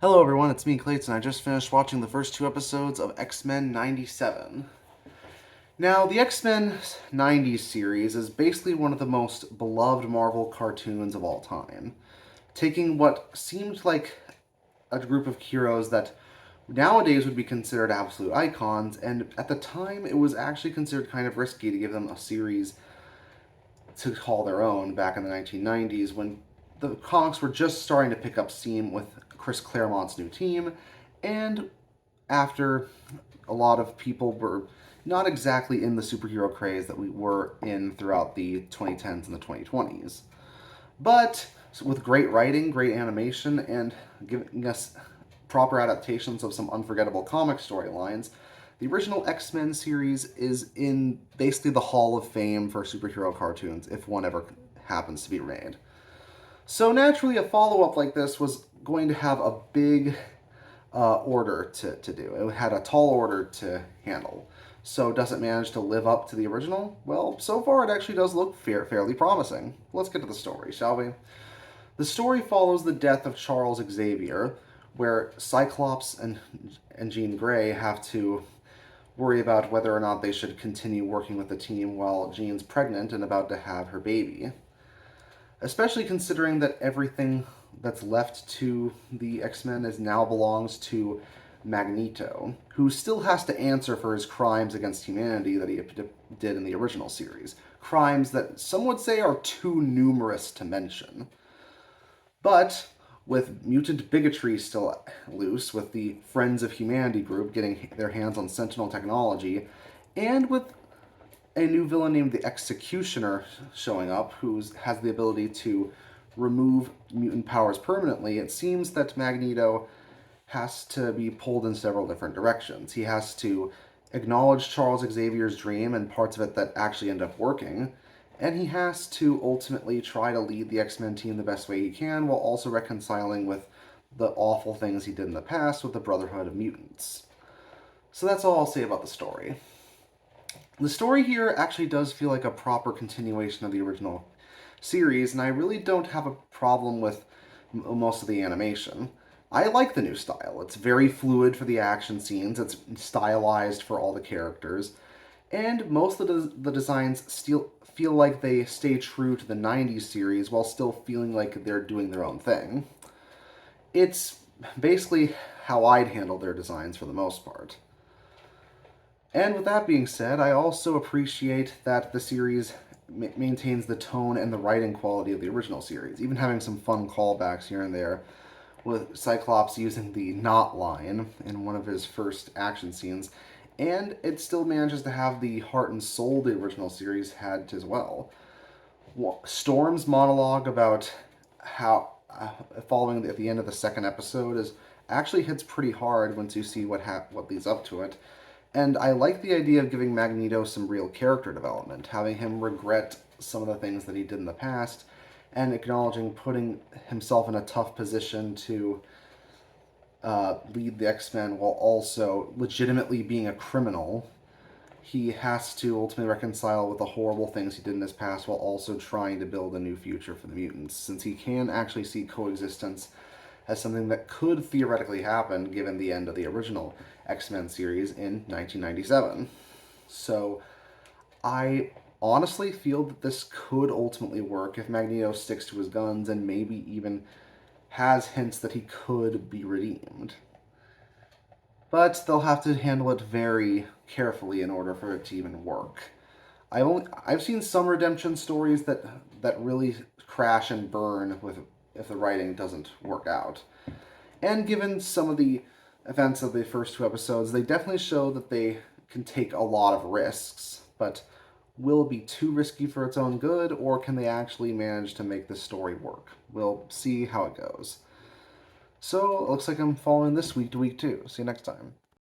Hello everyone, it's me Clayton. I just finished watching the first two episodes of X-Men 97. Now, the X-Men 90s series is basically one of the most beloved Marvel cartoons of all time, taking what seemed like a group of heroes that nowadays would be considered absolute icons, and at the time it was actually considered kind of risky to give them a series to call their own back in the 1990s when the comics were just starting to pick up steam with Chris Claremont's new team, and after a lot of people were not exactly in the superhero craze that we were in throughout the 2010s and the 2020s. But with great writing, great animation, and giving us proper adaptations of some unforgettable comic storylines, the original X-Men series is in basically the Hall of Fame for superhero cartoons, if one ever happens to be made. So naturally, a follow-up like this was going to have a big order to do. It had a tall order to handle. So does it manage to live up to the original? Well, so far it actually does look fairly promising. Let's get to the story, shall we? The story follows the death of Charles Xavier, where Cyclops and Jean Grey have to worry about whether or not they should continue working with the team while Jean's pregnant and about to have her baby. Especially considering that everything that's left to the X-Men is now belongs to Magneto, who still has to answer for his crimes against humanity that he did in the original series. Crimes that some would say are too numerous to mention. But with mutant bigotry still loose, with the Friends of Humanity group getting their hands on Sentinel technology, and with a new villain named the Executioner showing up, who has the ability to remove mutant powers permanently, it seems that Magneto has to be pulled in several different directions. He has to acknowledge Charles Xavier's dream and parts of it that actually end up working, and he has to ultimately try to lead the X-Men team the best way he can while also reconciling with the awful things he did in the past with the Brotherhood of Mutants. So that's all I'll say about the story. The story here actually does feel like a proper continuation of the original series, and I really don't have a problem with most of the animation. I like the new style. It's very fluid for the action scenes, it's stylized for all the characters, and most of the designs still feel like they stay true to the 90s series while still feeling like they're doing their own thing. It's basically how I'd handle their designs for the most part. And with that being said, I also appreciate that the series maintains the tone and the writing quality of the original series, even having some fun callbacks here and there, with Cyclops using the not line in one of his first action scenes, and it still manages to have the heart and soul the original series had as well. Storm's monologue about how following at the end of the second episode is actually hits pretty hard once you see what leads up to it. And I like the idea of giving Magneto some real character development, having him regret some of the things that he did in the past, and acknowledging putting himself in a tough position to lead the X-Men while also legitimately being a criminal. He has to ultimately reconcile with the horrible things he did in his past while also trying to build a new future for the mutants, since he can actually see coexistence as something that could theoretically happen given the end of the original X-Men series in 1997. So I honestly feel that this could ultimately work if Magneto sticks to his guns and maybe even has hints that he could be redeemed. But they'll have to handle it very carefully in order for it to even work. I've seen some redemption stories that really crash and burn with if the writing doesn't work out. And given some of the events of the first two episodes, they definitely show that they can take a lot of risks, but will it be too risky for its own good, or can they actually manage to make the story work? We'll see how it goes. So, it looks like I'm following this week to week 2. See you next time.